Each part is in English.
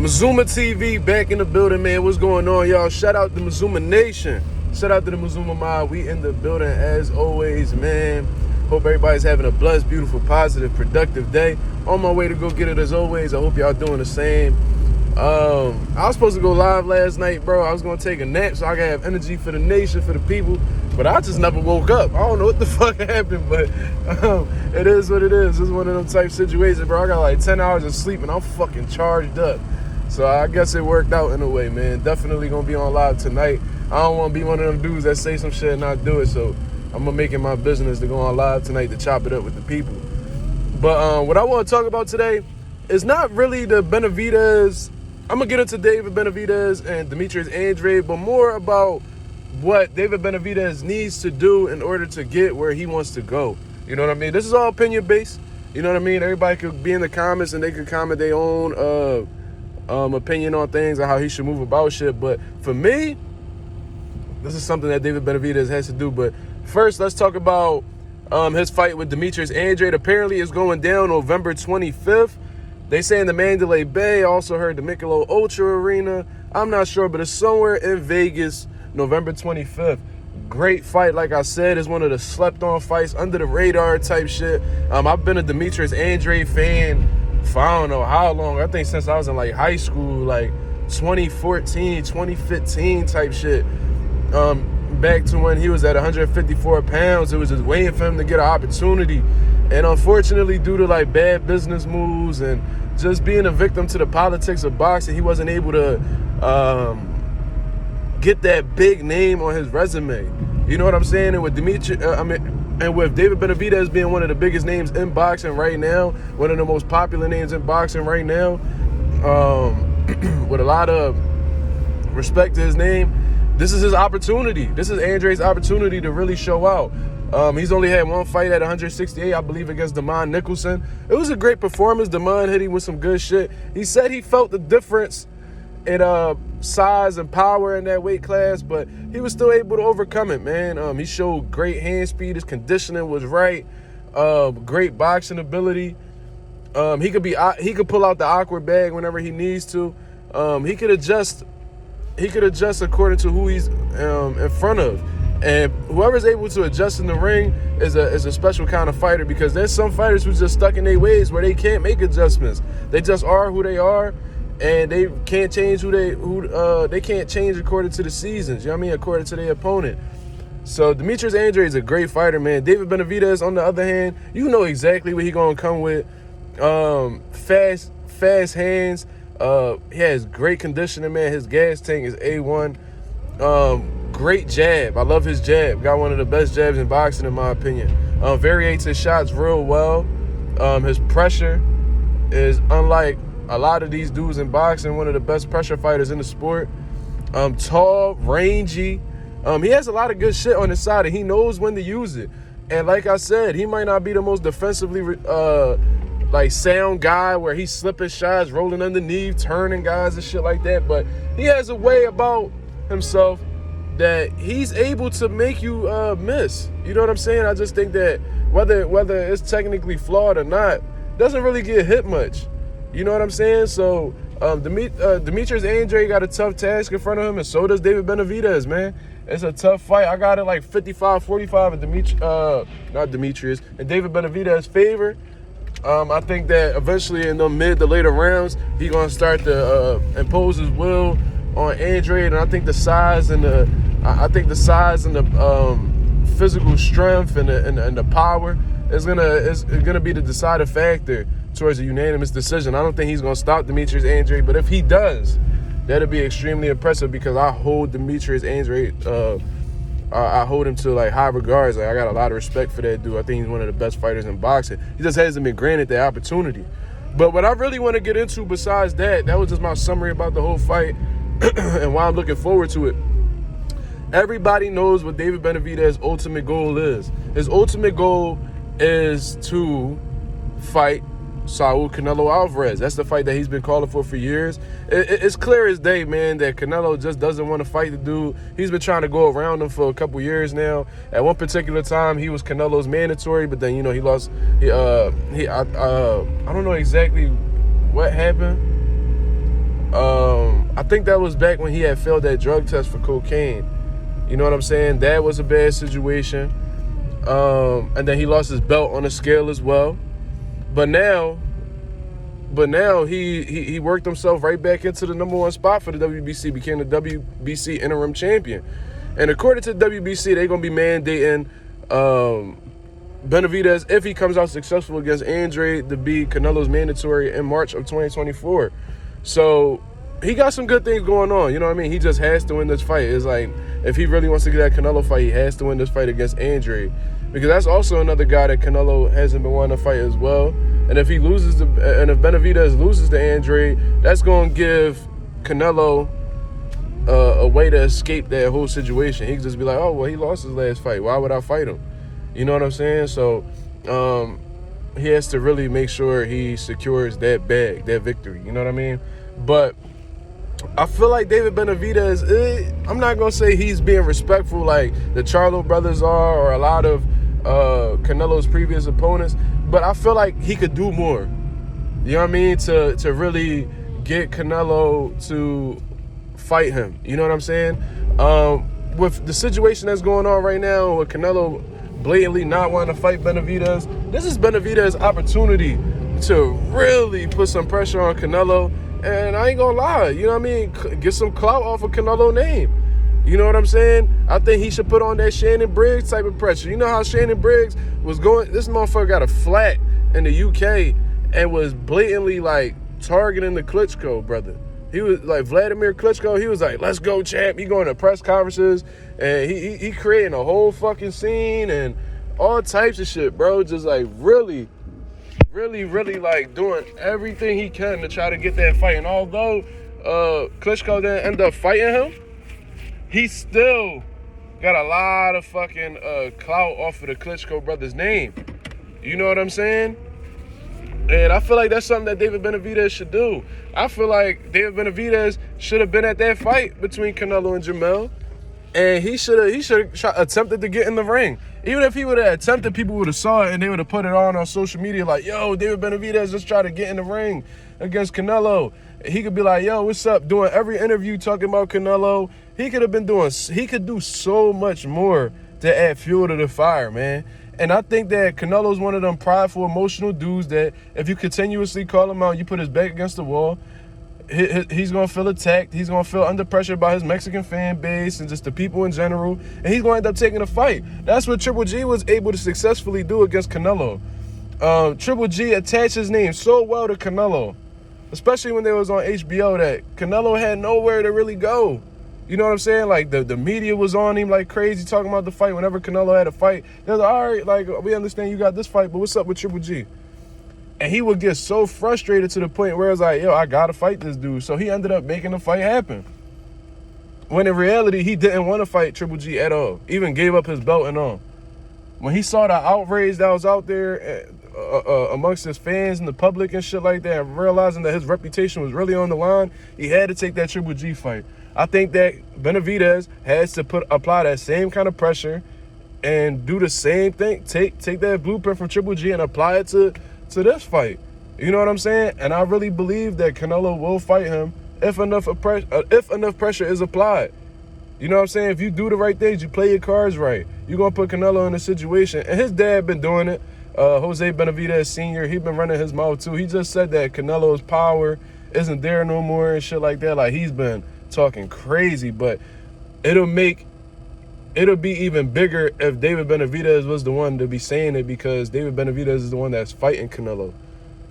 Mazuma TV back in the building, man. What's going on, y'all? Shout out to Mazuma Nation. Shout out to the Mazuma Mob. We in the building as always, man. Hope everybody's having a blessed, beautiful, positive, productive day. On my way to go get it as always. I hope y'all doing the same. I was supposed to go live last night, bro. I was going to take a nap so I could have energy for the nation, for the people. But I just never woke up. I don't know what the fuck happened, but it is what it is. It's one of them type situations, bro. I got like 10 hours of sleep and I'm fucking charged up. So I guess it worked out in a way, man. Definitely going to be on live tonight. I don't want to be one of them dudes that say some shit and not do it. So I'm going to make it my business to go on live tonight to chop it up with the people. But what I want to talk about today is not really the Benavidez. I'm going to get into David Benavidez and Demetrius Andrade, but more about what David Benavidez needs to do in order to get where he wants to go. You know what I mean? This is all opinion based. You know what I mean? Everybody could be in the comments and they could comment their own opinion on things and how he should move about shit. But for me, this is something that David Benavidez has to do. But first, let's talk about his fight with Demetrius Andrade. Apparently, it's going down November 25th. They say in the Mandalay Bay. Also heard the Michelob Ultra Arena. I'm not sure, but it's somewhere in Vegas, November 25th. Great fight, like I said. It's one of the slept-on fights, under the radar type shit. I've been a Demetrius Andrade fan for I don't know how long. I think since I was in like high school, like 2014, 2015 type shit. Back to when he was at 154 pounds. It was just waiting for him to get an opportunity. And unfortunately, due to like bad business moves and just being a victim to the politics of boxing, he wasn't able to get that big name on his resume. You know what I'm saying? And with with David Benavidez being one of the biggest names in boxing right now, one of the most popular names in boxing right now, with a lot of respect to his name, this is his opportunity. This is Andrade's opportunity to really show out. He's only had one fight at 168, I believe, against Damon Nicholson. It was a great performance. Damon hit him with some good shit. He said he felt the difference in size and power in that weight class, but he was still able to overcome it, man. He showed great hand speed. His conditioning was right. Great boxing ability. He could pull out the awkward bag whenever he needs to. He could adjust according to who he's in front of. And whoever's able to adjust in the ring is a special kind of fighter, because there's some fighters who's just stuck in their ways where they can't make adjustments. They just are who they are. And they can't change they can't change according to the seasons, you know what I mean, according to their opponent. So Demetrius Andrade is a great fighter, man. David Benavidez, on the other hand, you know exactly what he's gonna come with. Fast hands. He has great conditioning, man. His gas tank is A1. Great jab. I love his jab. Got one of the best jabs in boxing, in my opinion. Variates his shots real well. His pressure is unlike a lot of these dudes in boxing, one of the best pressure fighters in the sport. Tall, rangy. He has a lot of good shit on his side, and he knows when to use it. And like I said, he might not be the most defensively sound guy where he's slipping shots, rolling underneath, turning guys and shit like that. But he has a way about himself that he's able to make you miss. You know what I'm saying? I just think that whether it's technically flawed or not, doesn't really get hit much. You know what I'm saying? So Demetrius Andrade got a tough task in front of him, and so does David Benavidez, man. It's a tough fight. I got it like 55-45 in David Benavidez's favor. I think that eventually in the mid to later rounds, he's gonna start to impose his will on Andrade, and I think the size and the physical strength and the power is gonna be the deciding factor towards a unanimous decision. I don't think he's gonna stop Demetrius Andrade, but if he does, that'll be extremely impressive, because I hold Demetrius Andrade. I hold him to like high regards. Like, I got a lot of respect for that dude. I think he's one of the best fighters in boxing. He just hasn't been granted the opportunity. But what I really want to get into besides that was just my summary about the whole fight and why I'm looking forward to it. Everybody knows what David Benavidez's ultimate goal is. His ultimate goal is to fight Saul Canelo Alvarez. That's the fight that he's been calling for years. It's clear as day, man, that Canelo just doesn't want to fight the dude. He's been trying to go around him for a couple years now. At one particular time, he was Canelo's mandatory, but then, you know, he lost. I don't know exactly what happened. I think that was back when he had failed that drug test for cocaine. You know what I'm saying? That was a bad situation. And then he lost his belt on the scale as well. But now he worked himself right back into the #1 spot for the WBC, became the WBC interim champion. And according to the WBC, they're going to be mandating Benavidez, if he comes out successful against Andrade, to be Canelo's mandatory in March of 2024. So he got some good things going on. You know what I mean? He just has to win this fight. It's like, if he really wants to get that Canelo fight, he has to win this fight against Andrade. Because that's also another guy that Canelo hasn't been wanting to fight as well. And if if Benavidez loses to Andrade, that's going to give Canelo a way to escape that whole situation. He can just be like, oh, well, he lost his last fight. Why would I fight him? You know what I'm saying? So he has to really make sure he secures that bag, that victory. You know what I mean? But I feel like David Benavidez, I'm not going to say he's being respectful like the Charlo brothers are, or a lot of Canelo's previous opponents, but I feel like he could do more. You know what I mean? To really get Canelo to fight him. You know what I'm saying? With the situation that's going on right now, with Canelo blatantly not wanting to fight Benavidez, this is Benavidez's opportunity to really put some pressure on Canelo. And I ain't gonna lie, you know what I mean? Get some clout off of Canelo name. You know what I'm saying? I think he should put on that Shannon Briggs type of pressure. You know how Shannon Briggs was going? This motherfucker got a flat in the UK and was blatantly like targeting the Klitschko brother. He was like, Vladimir Klitschko, he was like, let's go, champ. He going to press conferences and he creating a whole fucking scene and all types of shit, bro. Just like really like doing everything he can to try to get that fight. And although Klitschko didn't end up fighting him, he still got a lot of fucking clout off of the Klitschko brothers' name. You know what I'm saying? And I feel like that's something that David Benavidez should do. I feel like David Benavidez should have been at that fight between Canelo and Jamel. And he should have attempted to get in the ring. Even if he would have attempted, people would have saw it and they would have put it on social media like, yo, David Benavidez just tried to get in the ring against Canelo. He could be like, yo, what's up? Doing every interview talking about Canelo. He could do so much more to add fuel to the fire, man. And I think that Canelo's one of them prideful, emotional dudes that if you continuously call him out, you put his back against the wall, he's going to feel attacked. He's going to feel under pressure by his Mexican fan base and just the people in general. And he's going to end up taking a fight. That's what Triple G was able to successfully do against Canelo. Triple G attached his name so well to Canelo, especially when they was on HBO, that Canelo had nowhere to really go. You know what I'm saying? Like, the media was on him like crazy talking about the fight. Whenever Canelo had a fight, they're like, all right, like, we understand you got this fight, but what's up with Triple G? And he would get so frustrated to the point where it's like, yo, I got to fight this dude. So he ended up making the fight happen. When in reality, he didn't want to fight Triple G at all. Even gave up his belt and all. When he saw the outrage that was out there amongst his fans and the public and shit like that, and realizing that his reputation was really on the line, he had to take that Triple G fight. I think that Benavidez has to apply that same kind of pressure and do the same thing. Take that blueprint from Triple G and apply it to this fight. You know what I'm saying? And I really believe that Canelo will fight him if enough pressure is applied. You know what I'm saying? If you do the right things, you play your cards right, you're going to put Canelo in a situation. And his dad been doing it. Jose Benavidez Sr., he been running his mouth too. He just said that Canelo's power isn't there no more and shit like that. Like, he's been talking crazy, but it'll be even bigger if David Benavidez was the one to be saying it, because David Benavidez is the one that's fighting Canelo.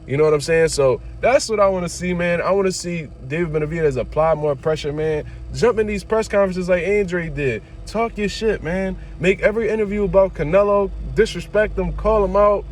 You know what I'm saying? So that's what I want to see, man. I want to see David Benavidez apply more pressure, man. Jump in these press conferences like Andrade did. Talk your shit, man. Make every interview about Canelo. Disrespect him. Call him out.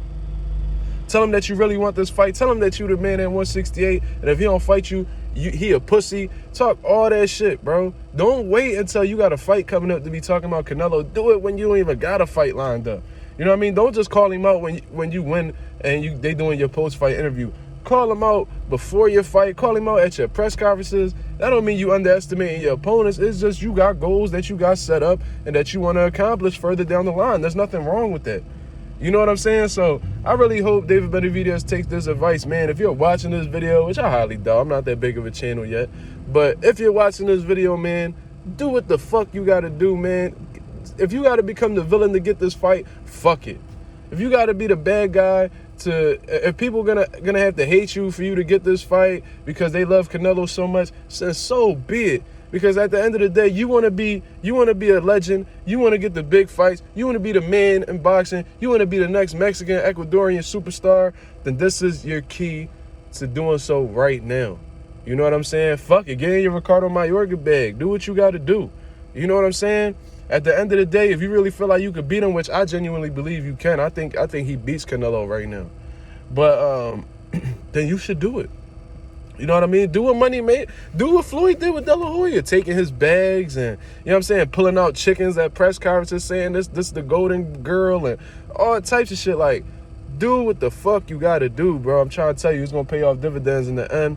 Tell him that you really want this fight. Tell him that you the man at 168. And if he don't fight you, he a pussy. Talk all that shit, bro. Don't wait until you got a fight coming up to be talking about Canelo. Do it when you don't even got a fight lined up. You know what I mean? Don't just call him out when you win and they doing your post-fight interview. Call him out before your fight. Call him out at your press conferences. That don't mean you underestimating your opponents. It's just you got goals that you got set up and that you want to accomplish further down the line. There's nothing wrong with that. You know what I'm saying? So I really hope David Benavidez takes this advice, man. If you're watching this video, which I highly doubt, I'm not that big of a channel yet, but if you're watching this video, man, do what the fuck you gotta do, man. If you gotta become the villain to get this fight, fuck it. If you gotta be the bad guy if people gonna have to hate you for you to get this fight because they love Canelo so much, so be it. Because at the end of the day, you wanna be a legend, you wanna get the big fights, you wanna be the man in boxing, you wanna be the next Mexican, Ecuadorian superstar, then this is your key to doing so right now. You know what I'm saying? Fuck it, get in your Ricardo Mayorga bag. Do what you gotta do. You know what I'm saying? At the end of the day, if you really feel like you could beat him, which I genuinely believe you can, I think he beats Canelo right now. But then you should do it. You know what I mean? Do what Money made. Do what Floyd did with De La Hoya, taking his bags and, you know what I'm saying, pulling out chickens at press conferences saying this is the golden girl and all types of shit. Like, do what the fuck you gotta do, bro. I'm trying to tell you, it's gonna pay off dividends in the end.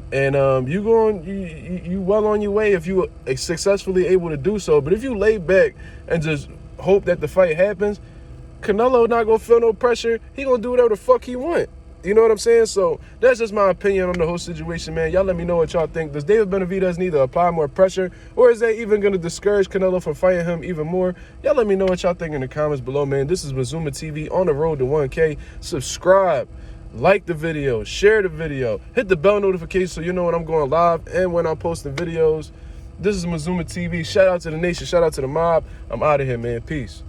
And you well on your way if you are successfully able to do so. But if you lay back and just hope that the fight happens, Canelo not gonna feel no pressure. He gonna do whatever the fuck he want. You know what I'm saying? So that's just my opinion on the whole situation, man. Y'all let me know what y'all think. Does David Benavidez need to apply more pressure, or is that even gonna discourage Canelo from fighting him even more? Y'all let me know what y'all think in the comments below, man. This is Mazuma TV on the road to 1K. Subscribe. Like the video, share the video, hit the bell notification so you know when I'm going live and when I'm posting videos. This is Mazuma TV. Shout out to the nation, shout out to the mob. I'm out of here, man. Peace.